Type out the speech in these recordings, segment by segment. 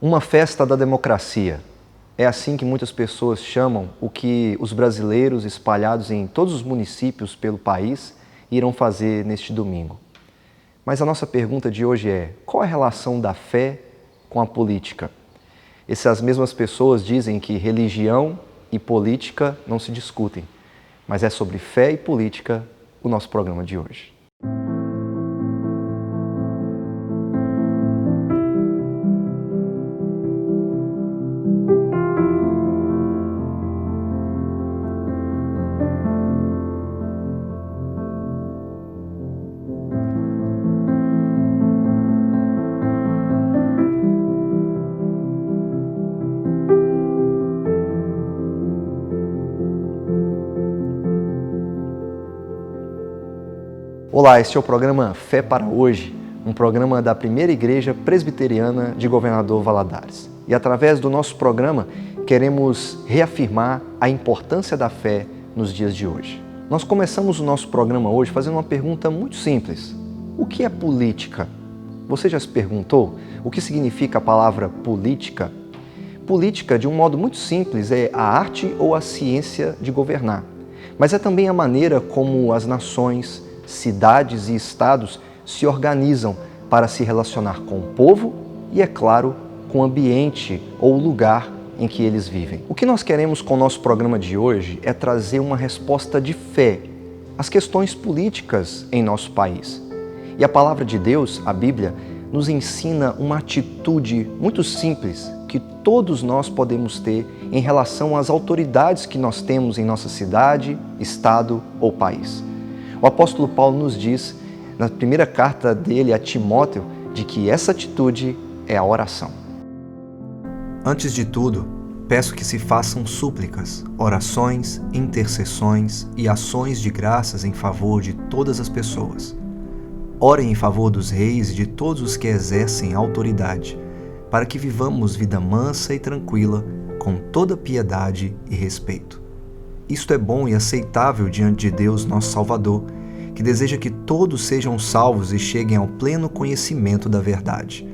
Uma festa da democracia. É assim que muitas pessoas chamam o que os brasileiros espalhados em todos os municípios pelo país irão fazer neste domingo. Mas a nossa pergunta de hoje é: qual a relação da fé com a política? Essas mesmas pessoas dizem que religião e política não se discutem, mas é sobre fé e política o nosso programa de hoje. Olá, este é o programa Fé para Hoje, um programa da Primeira Igreja Presbiteriana de Governador Valadares. E através do nosso programa, queremos reafirmar a importância da fé nos dias de hoje. Nós começamos o nosso programa hoje fazendo uma pergunta muito simples. O que é política? Você já se perguntou o que significa a palavra política? Política, de um modo muito simples, é a arte ou a ciência de governar. Mas é também a maneira como as nações, cidades e estados se organizam para se relacionar com o povo e, é claro, com o ambiente ou o lugar em que eles vivem. O que nós queremos com o nosso programa de hoje é trazer uma resposta de fé às questões políticas em nosso país. E a palavra de Deus, a Bíblia, nos ensina uma atitude muito simples que todos nós podemos ter em relação às autoridades que nós temos em nossa cidade, estado ou país. O apóstolo Paulo nos diz, na primeira carta dele a Timóteo, de que essa atitude é a oração. Antes de tudo, peço que se façam súplicas, orações, intercessões e ações de graças em favor de todas as pessoas. Orem em favor dos reis e de todos os que exercem autoridade, para que vivamos vida mansa e tranquila, com toda piedade e respeito. Isto é bom e aceitável diante de Deus, nosso Salvador, que deseja que todos sejam salvos e cheguem ao pleno conhecimento da verdade.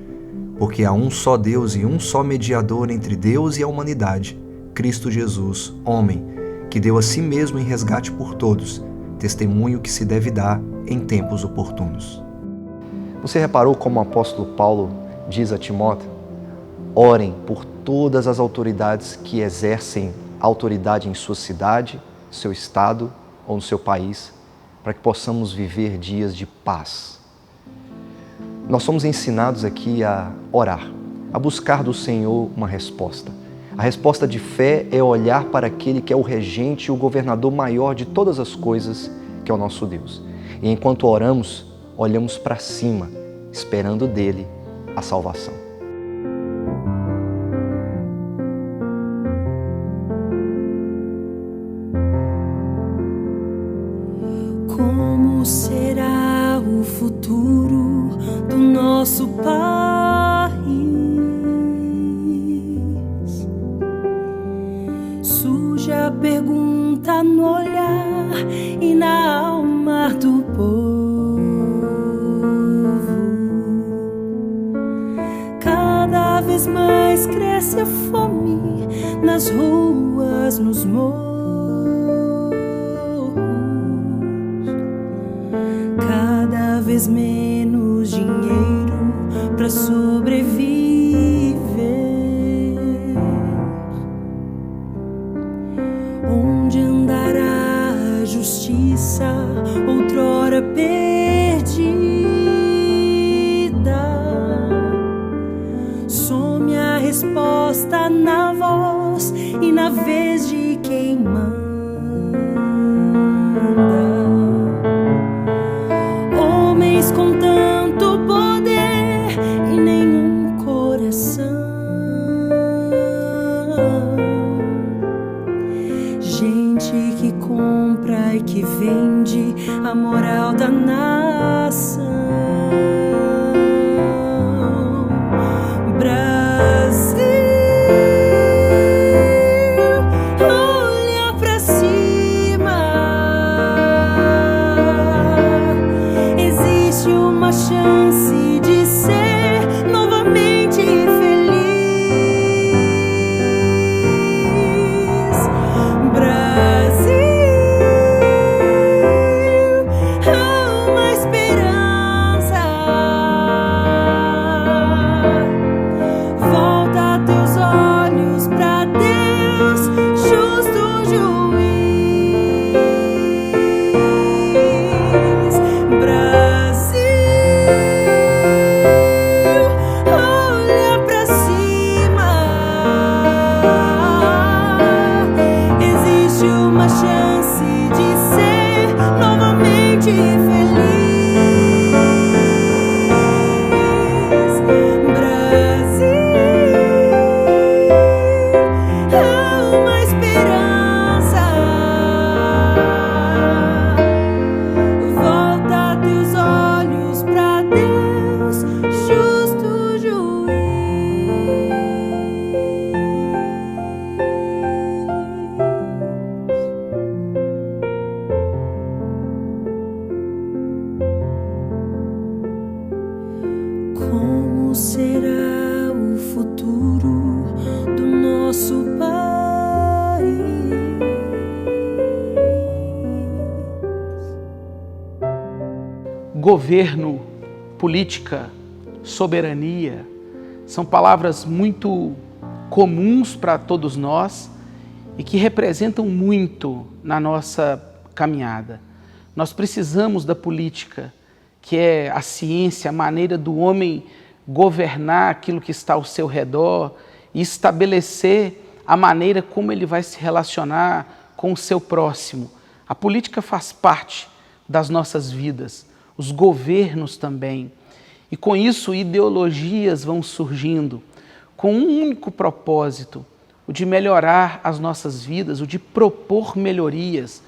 Porque há um só Deus e um só mediador entre Deus e a humanidade, Cristo Jesus, homem, que deu a si mesmo em resgate por todos, testemunho que se deve dar em tempos oportunos. Você reparou como o apóstolo Paulo diz a Timóteo? Orem por todas as autoridades que exercem autoridade em sua cidade, seu estado ou no seu país, para que possamos viver dias de paz. Nós somos ensinados aqui a orar, a buscar do Senhor uma resposta. A resposta de fé é olhar para aquele que é o regente e o governador maior de todas as coisas, que é o nosso Deus. E enquanto oramos, olhamos para cima, esperando dele a salvação. Como será o futuro do nosso país? Surge a pergunta no olhar e na alma do povo. Cada vez mais cresce a fome nas ruas, nos morros. Cada vez menos dinheiro para sobreviver. Onde andará a justiça, outrora perdida? Some a resposta na voz e na vez de quem manda. Com tanto poder e nenhum coração, gente que compra e que vende a moral da nação. Brasil, olha pra cima. Existe uma chance de ser novamente feliz. governo, política, soberania, são palavras muito comuns para todos nós e que representam muito na nossa caminhada. Nós precisamos da política, que é a ciência, a maneira do homem governar aquilo que está ao seu redor e estabelecer a maneira como ele vai se relacionar com o seu próximo. A política faz parte das nossas vidas, os governos também. E com isso, ideologias vão surgindo com um único propósito, o de melhorar as nossas vidas, o de propor melhorias.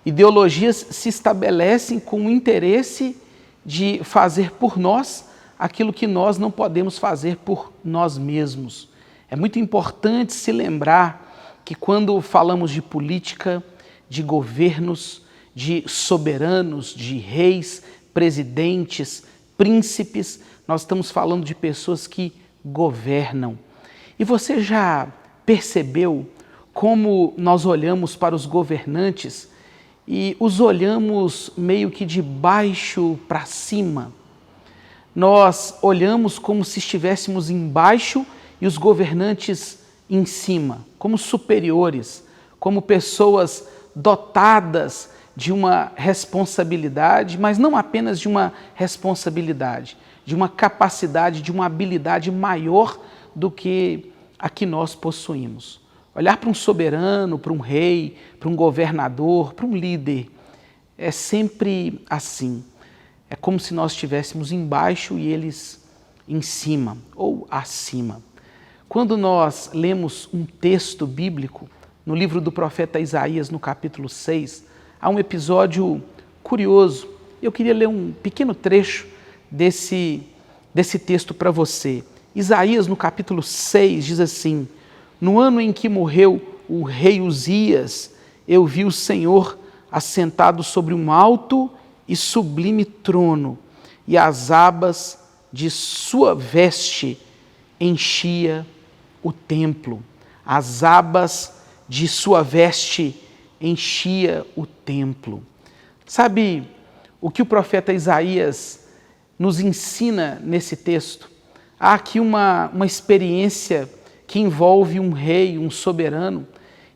Ideologias se estabelecem com o interesse de fazer por nós aquilo que nós não podemos fazer por nós mesmos. É muito importante se lembrar que quando falamos de política, de governos, de soberanos, de reis, presidentes, príncipes, nós estamos falando de pessoas que governam. E você já percebeu como nós olhamos para os governantes e os olhamos meio que de baixo para cima? Nós olhamos como se estivéssemos embaixo e os governantes em cima, como superiores, como pessoas dotadas de uma responsabilidade, mas não apenas de uma responsabilidade, de uma capacidade, de uma habilidade maior do que a que nós possuímos. Olhar para um soberano, para um rei, para um governador, para um líder, é sempre assim. É como se nós estivéssemos embaixo e eles em cima ou acima. Quando nós lemos um texto bíblico, no livro do profeta Isaías, no capítulo 6, há um episódio curioso. Eu queria ler um pequeno trecho desse texto para você. Isaías, no capítulo 6, diz assim: no ano em que morreu o rei Uzias, eu vi o Senhor assentado sobre um alto e sublime trono, e as abas de sua veste enchia o templo. As abas de sua veste enchia o templo. Sabe o que o profeta Isaías nos ensina nesse texto? Há aqui uma experiência que envolve um rei, um soberano.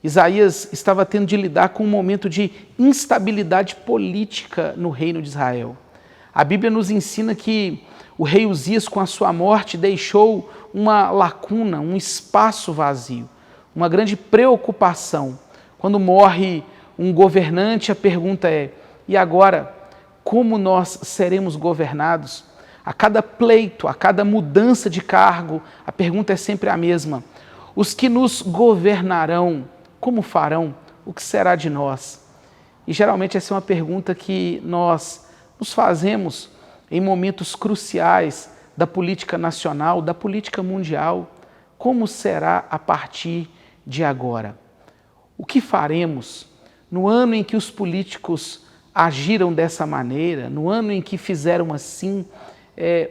Isaías estava tendo de lidar com um momento de instabilidade política no reino de Israel. A Bíblia nos ensina que o rei Uzias, com a sua morte, deixou uma lacuna, um espaço vazio, uma grande preocupação. Quando morre um governante, a pergunta é: e agora, como nós seremos governados? A cada pleito, a cada mudança de cargo, a pergunta é sempre a mesma: os que nos governarão, como farão? O que será de nós? E geralmente essa é uma pergunta que nós nos fazemos em momentos cruciais da política nacional, da política mundial. Como será a partir de agora? O que faremos no ano em que os políticos agiram dessa maneira, no ano em que fizeram assim?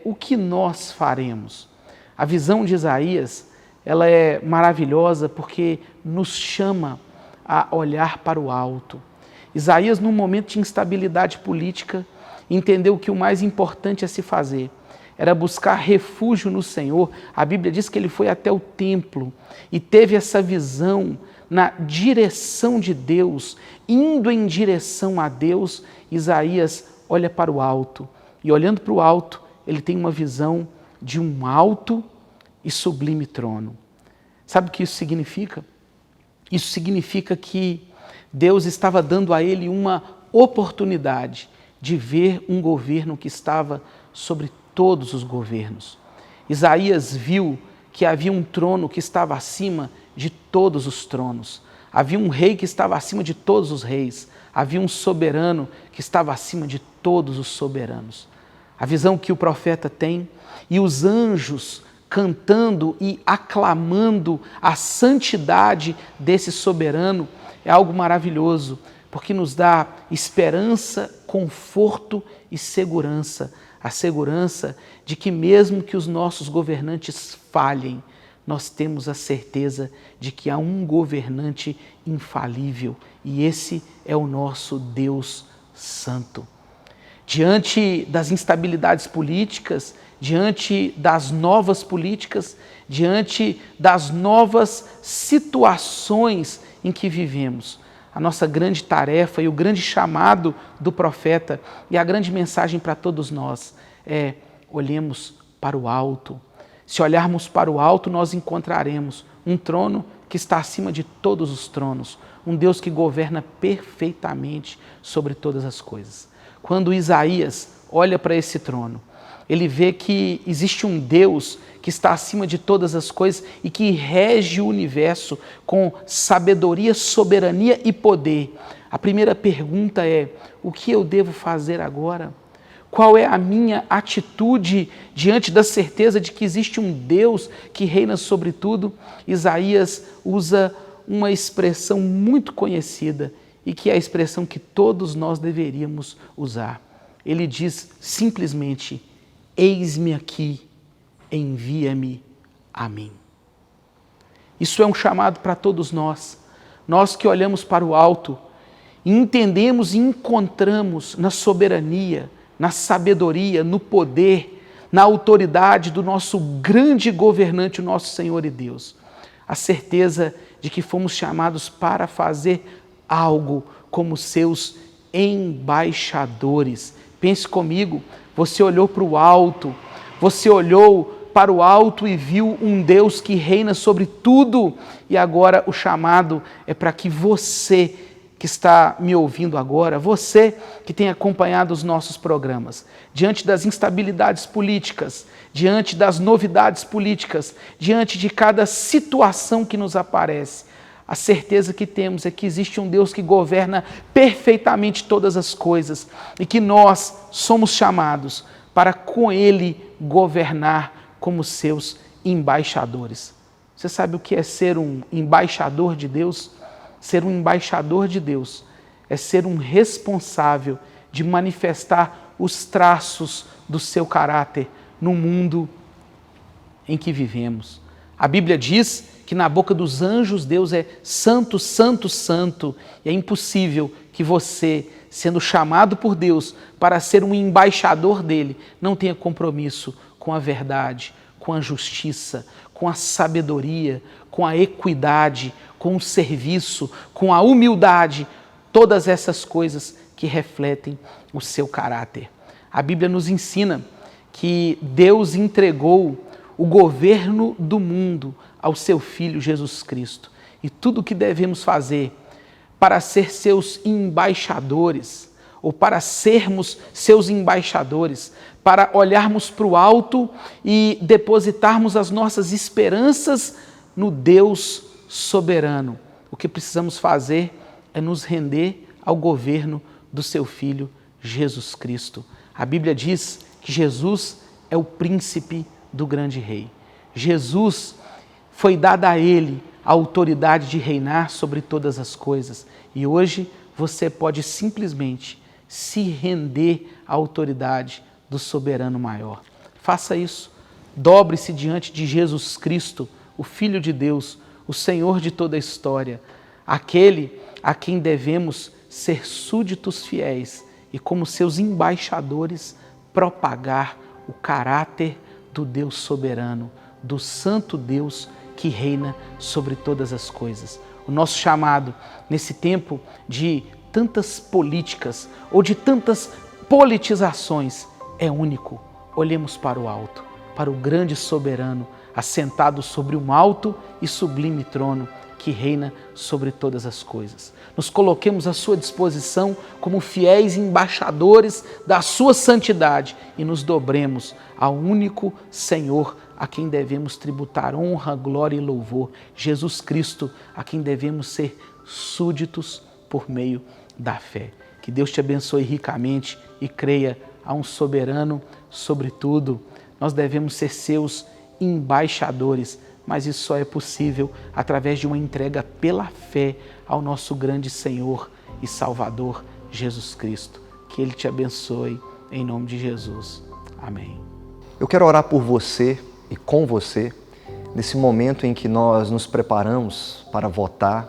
O que nós faremos? A visão de Isaías, ela é maravilhosa porque nos chama a olhar para o alto. Isaías, num momento de instabilidade política, entendeu que o mais importante a se fazer era buscar refúgio no Senhor. A Bíblia diz que ele foi até o templo e teve essa visão na direção de Deus, indo em direção a Deus. Isaías olha para o alto e, olhando para o alto, ele tem uma visão de um alto e sublime trono. Sabe o que isso significa? Isso significa que Deus estava dando a ele uma oportunidade de ver um governo que estava sobre todos os governos. Isaías viu que havia um trono que estava acima de todos os tronos. Havia um rei que estava acima de todos os reis. Havia um soberano que estava acima de todos os soberanos. A visão que o profeta tem, e os anjos cantando e aclamando a santidade desse soberano, é algo maravilhoso, porque nos dá esperança, conforto e segurança. A segurança de que mesmo que os nossos governantes falhem, nós temos a certeza de que há um governante infalível, e esse é o nosso Deus Santo. diante das instabilidades políticas, diante das novas políticas, diante das novas situações em que vivemos. A nossa grande tarefa e o grande chamado do profeta e a grande mensagem para todos nós é: olhemos para o alto. Se olharmos para o alto, nós encontraremos um trono que está acima de todos os tronos, um Deus que governa perfeitamente sobre todas as coisas. Quando Isaías olha para esse trono, ele vê que existe um Deus que está acima de todas as coisas e que rege o universo com sabedoria, soberania e poder. A primeira pergunta é: o que eu devo fazer agora? Qual é a minha atitude diante da certeza de que existe um Deus que reina sobre tudo? Isaías usa uma expressão muito conhecida e que é a expressão que todos nós deveríamos usar. Ele diz simplesmente: eis-me aqui, envia-me a mim. Isso é um chamado para todos nós. Nós que olhamos para o alto e entendemos e encontramos na soberania, na sabedoria, no poder, na autoridade do nosso grande governante, o nosso Senhor e Deus. A certeza de que fomos chamados para fazer algo como seus embaixadores. Pense comigo, você olhou para o alto, você olhou para o alto e viu um Deus que reina sobre tudo, e agora o chamado é para que você que está me ouvindo agora, você que tem acompanhado os nossos programas, diante das instabilidades políticas, diante das novidades políticas, diante de cada situação que nos aparece, a certeza que temos é que existe um Deus que governa perfeitamente todas as coisas e que nós somos chamados para com Ele governar como seus embaixadores. Você sabe o que é ser um embaixador de Deus? Ser um embaixador de Deus é ser um responsável de manifestar os traços do seu caráter no mundo em que vivemos. A Bíblia diz que na boca dos anjos Deus é santo, santo, santo, e é impossível que você, sendo chamado por Deus para ser um embaixador dele, não tenha compromisso com a verdade, com a justiça, com a sabedoria, com a equidade, com o serviço, com a humildade, todas essas coisas que refletem o seu caráter. A Bíblia nos ensina que Deus entregou o governo do mundo ao seu Filho Jesus Cristo. E tudo o que devemos fazer para ser seus embaixadores, ou para sermos seus embaixadores, para olharmos para o alto e depositarmos as nossas esperanças no Deus soberano. O que precisamos fazer é nos render ao governo do seu Filho Jesus Cristo. A Bíblia diz que Jesus é o príncipe do grande rei. Jesus, foi dada a ele a autoridade de reinar sobre todas as coisas. E hoje você pode simplesmente se render à autoridade do soberano maior. Faça isso. Dobre-se diante de Jesus Cristo, o Filho de Deus, o Senhor de toda a história, aquele a quem devemos ser súditos fiéis e, como seus embaixadores, propagar o caráter do Deus soberano, do Santo Deus que reina sobre todas as coisas. O nosso chamado nesse tempo de tantas políticas ou de tantas politizações é único. Olhemos para o alto, para o grande soberano, assentado sobre um alto e sublime trono que reina sobre todas as coisas. Nos coloquemos à sua disposição como fiéis embaixadores da sua santidade e nos dobremos ao único Senhor a quem devemos tributar honra, glória e louvor, Jesus Cristo, a quem devemos ser súditos por meio da fé. Que Deus te abençoe ricamente e creia a um soberano sobre tudo. Nós devemos ser seus embaixadores, mas isso só é possível através de uma entrega pela fé ao nosso grande Senhor e Salvador, Jesus Cristo. Que Ele te abençoe, em nome de Jesus. Amém. Eu quero orar por você e com você, nesse momento em que nós nos preparamos para votar,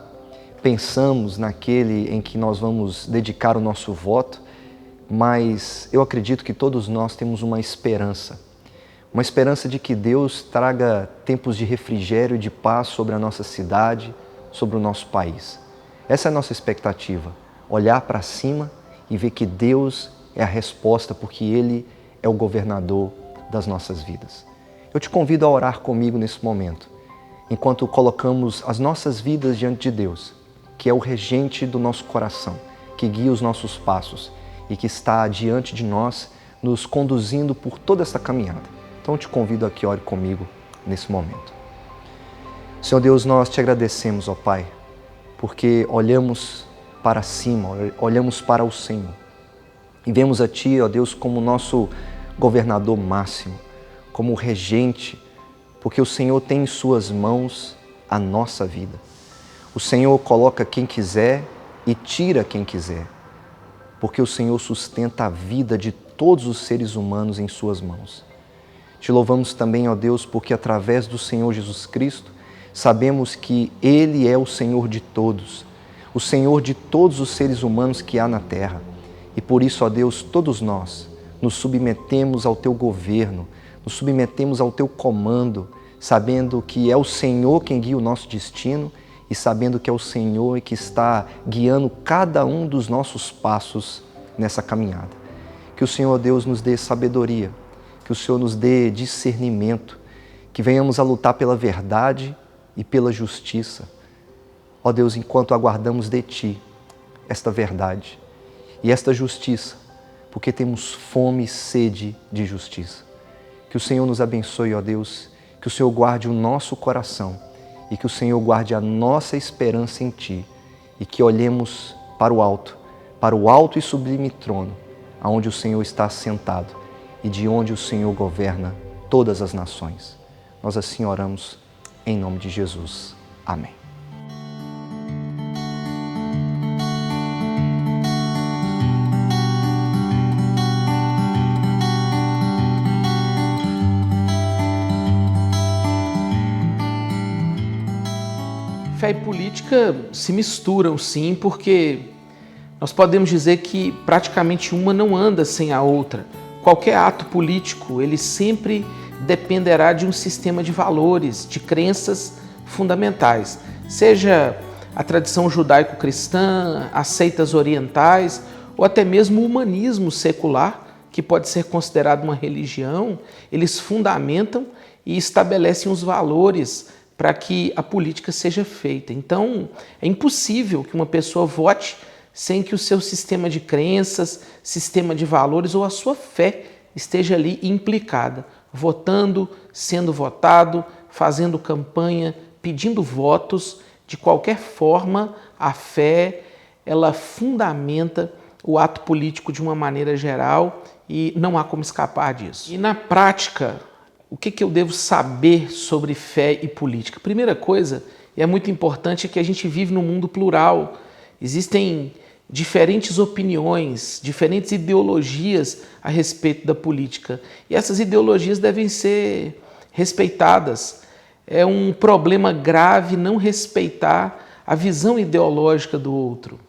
pensamos naquele em que nós vamos dedicar o nosso voto, mas eu acredito que todos nós temos uma esperança de que Deus traga tempos de refrigério e de paz sobre a nossa cidade, sobre o nosso país. Essa é a nossa expectativa, olhar para cima e ver que Deus é a resposta, porque Ele é o governador das nossas vidas. Eu te convido a orar comigo nesse momento, enquanto colocamos as nossas vidas diante de Deus, que é o regente do nosso coração, que guia os nossos passos e que está diante de nós, nos conduzindo por toda essa caminhada. Então eu te convido a que ore comigo nesse momento. Senhor Deus, nós te agradecemos, ó Pai, porque olhamos para cima, olhamos para o Senhor e vemos a Ti, ó Deus, como nosso governador máximo, como regente, porque o Senhor tem em suas mãos a nossa vida. O Senhor coloca quem quiser e tira quem quiser, porque o Senhor sustenta a vida de todos os seres humanos em suas mãos. Te louvamos também, ó Deus, porque através do Senhor Jesus Cristo, sabemos que Ele é o Senhor de todos, o Senhor de todos os seres humanos que há na terra. E por isso, ó Deus, todos nós nos submetemos ao Teu governo, nos submetemos ao Teu comando, sabendo que é o Senhor quem guia o nosso destino e sabendo que é o Senhor que está guiando cada um dos nossos passos nessa caminhada. Que o Senhor, Deus, nos dê sabedoria, que o Senhor nos dê discernimento, que venhamos a lutar pela verdade e pela justiça. Ó Deus, enquanto aguardamos de Ti esta verdade e esta justiça, porque temos fome e sede de justiça. Que o Senhor nos abençoe, ó Deus, que o Senhor guarde o nosso coração e que o Senhor guarde a nossa esperança em Ti e que olhemos para o alto e sublime trono, aonde o Senhor está assentado e de onde o Senhor governa todas as nações. Nós assim oramos em nome de Jesus. Amém. Fé e política se misturam, sim, porque nós podemos dizer que praticamente uma não anda sem a outra. Qualquer ato político, ele sempre dependerá de um sistema de valores, de crenças fundamentais, seja a tradição judaico-cristã, as seitas orientais ou até mesmo o humanismo secular, que pode ser considerado uma religião. Eles fundamentam e estabelecem os valores para que a política seja feita. Então, é impossível que uma pessoa vote sem que o seu sistema de crenças, sistema de valores ou a sua fé esteja ali implicada, votando, sendo votado, fazendo campanha, pedindo votos. De qualquer forma, a fé, ela fundamenta o ato político de uma maneira geral e não há como escapar disso. E na prática, o que eu devo saber sobre fé e política? Primeira coisa, e é muito importante, é que a gente vive num mundo plural. Existem diferentes opiniões, diferentes ideologias a respeito da política. E essas ideologias devem ser respeitadas. É um problema grave não respeitar a visão ideológica do outro.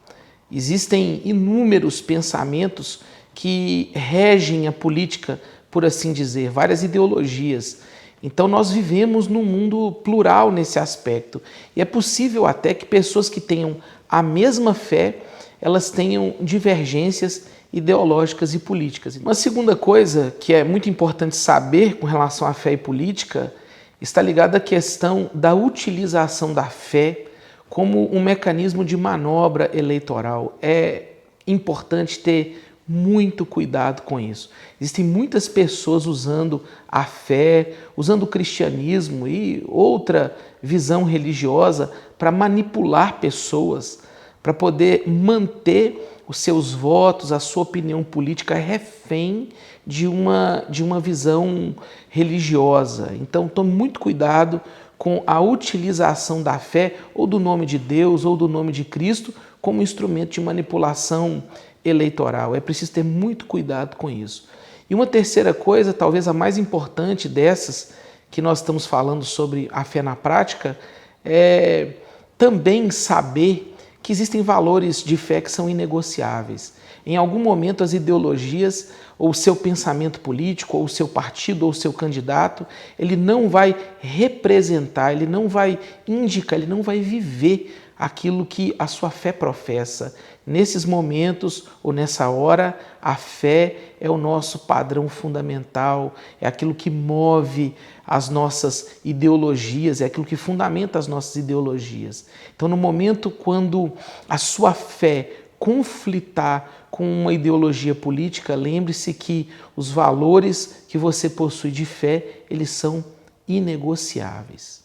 Existem inúmeros pensamentos que regem a política, por assim dizer, várias ideologias. Então nós vivemos num mundo plural nesse aspecto. E é possível até que pessoas que tenham a mesma fé, elas tenham divergências ideológicas e políticas. Uma segunda coisa que é muito importante saber com relação à fé e política está ligada à questão da utilização da fé como um mecanismo de manobra eleitoral. É importante ter muito cuidado com isso. Existem muitas pessoas usando a fé, usando o cristianismo e outra visão religiosa para manipular pessoas, para poder manter os seus votos, a sua opinião política refém de uma visão religiosa. Então, tome muito cuidado com a utilização da fé ou do nome de Deus ou do nome de Cristo como instrumento de manipulação eleitoral. É preciso ter muito cuidado com isso. E uma terceira coisa, talvez a mais importante dessas que nós estamos falando sobre a fé na prática, é também saber que existem valores de fé que são inegociáveis. Em algum momento as ideologias, ou o seu pensamento político, ou o seu partido, ou o seu candidato, ele não vai representar, ele não vai indicar, ele não vai viver aquilo que a sua fé professa. Nesses momentos ou nessa hora, a fé é o nosso padrão fundamental, é aquilo que move as nossas ideologias, é aquilo que fundamenta as nossas ideologias. Então, no momento quando a sua fé conflitar com uma ideologia política, lembre-se que os valores que você possui de fé, eles são inegociáveis.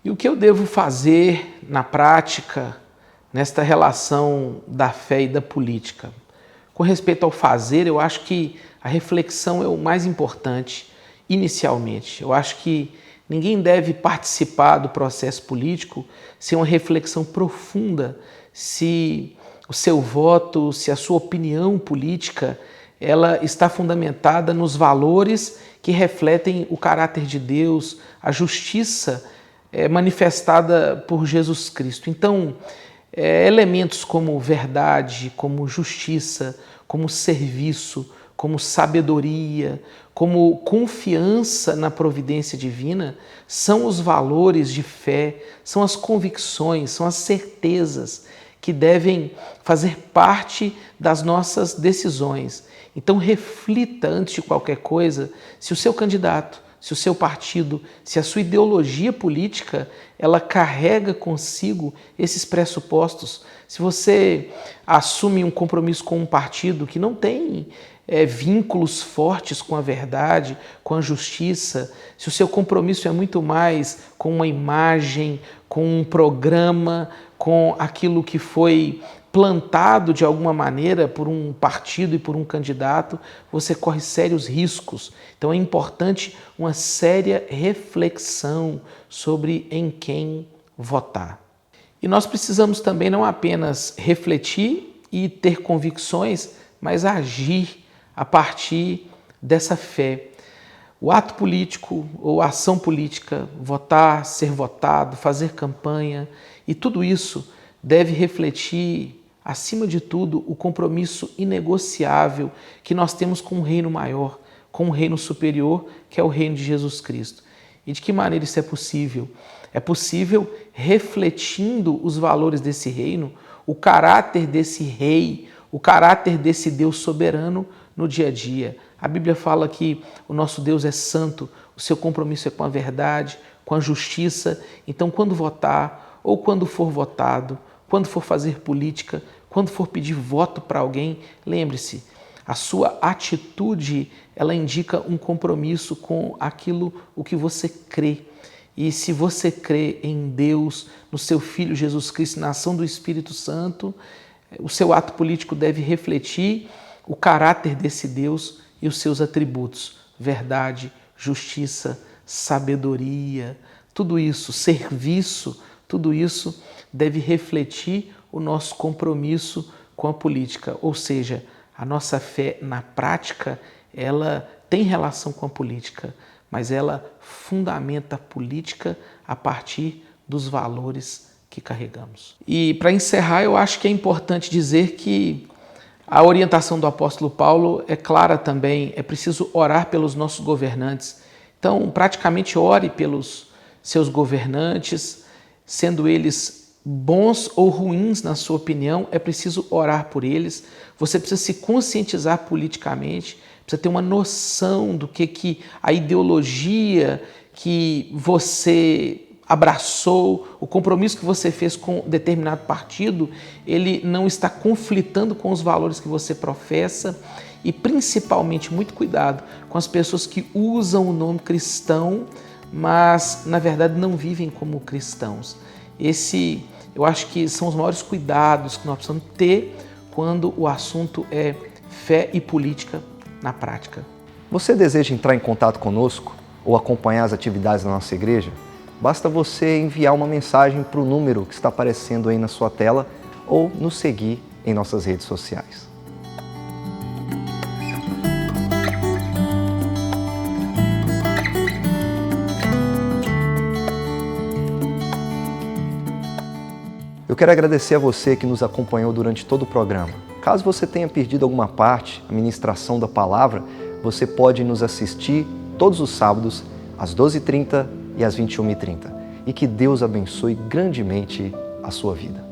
E o que eu devo fazer na prática, nesta relação da fé e da política? Com respeito ao fazer, eu acho que a reflexão é o mais importante inicialmente. Eu acho que ninguém deve participar do processo político sem uma reflexão profunda se o seu voto, se a sua opinião política, ela está fundamentada nos valores que refletem o caráter de Deus, a justiça manifestada por Jesus Cristo. Então, elementos como verdade, como justiça, como serviço, como sabedoria, como confiança na providência divina, são os valores de fé, são as convicções, são as certezas que devem fazer parte das nossas decisões. Então reflita antes de qualquer coisa se o seu candidato, se o seu partido, se a sua ideologia política, ela carrega consigo esses pressupostos. Se você assume um compromisso com um partido que não tem vínculos fortes com a verdade, com a justiça, se o seu compromisso é muito mais com uma imagem, com um programa, com aquilo que foi plantado de alguma maneira por um partido e por um candidato, você corre sérios riscos. Então é importante uma séria reflexão sobre em quem votar. E nós precisamos também não apenas refletir e ter convicções, mas agir a partir dessa fé. O ato político ou a ação política, votar, ser votado, fazer campanha, e tudo isso deve refletir, acima de tudo, o compromisso inegociável que nós temos com um reino maior, com um reino superior, que é o reino de Jesus Cristo. E de que maneira isso é possível? É possível refletindo os valores desse reino, o caráter desse rei, o caráter desse Deus soberano no dia a dia. A Bíblia fala que o nosso Deus é santo, o seu compromisso é com a verdade, com a justiça. Então, quando votar ou quando for votado, quando for fazer política, quando for pedir voto para alguém, lembre-se, a sua atitude, ela indica um compromisso com aquilo o que você crê. E se você crê em Deus, no seu Filho Jesus Cristo, na ação do Espírito Santo, o seu ato político deve refletir o caráter desse Deus e os seus atributos, verdade, justiça, sabedoria, tudo isso, serviço, tudo isso deve refletir o nosso compromisso com a política, ou seja, a nossa fé na prática, ela tem relação com a política, mas ela fundamenta a política a partir dos valores que carregamos. E para encerrar, eu acho que é importante dizer que a orientação do apóstolo Paulo é clara também, é preciso orar pelos nossos governantes. Então, praticamente ore pelos seus governantes, sendo eles bons ou ruins na sua opinião, é preciso orar por eles. Você precisa se conscientizar politicamente, precisa ter uma noção do que a ideologia que você abraçou, o compromisso que você fez com determinado partido, ele não está conflitando com os valores que você professa e, principalmente, muito cuidado com as pessoas que usam o nome cristão, mas, na verdade, não vivem como cristãos. Eu acho que são os maiores cuidados que nós precisamos ter quando o assunto é fé e política na prática. Você deseja entrar em contato conosco ou acompanhar as atividades da nossa igreja? Basta você enviar uma mensagem para o número que está aparecendo aí na sua tela ou nos seguir em nossas redes sociais. Eu quero agradecer a você que nos acompanhou durante todo o programa. Caso você tenha perdido alguma parte, a ministração da palavra, você pode nos assistir todos os sábados, às 12h30 e às 21h30. E que Deus abençoe grandemente a sua vida.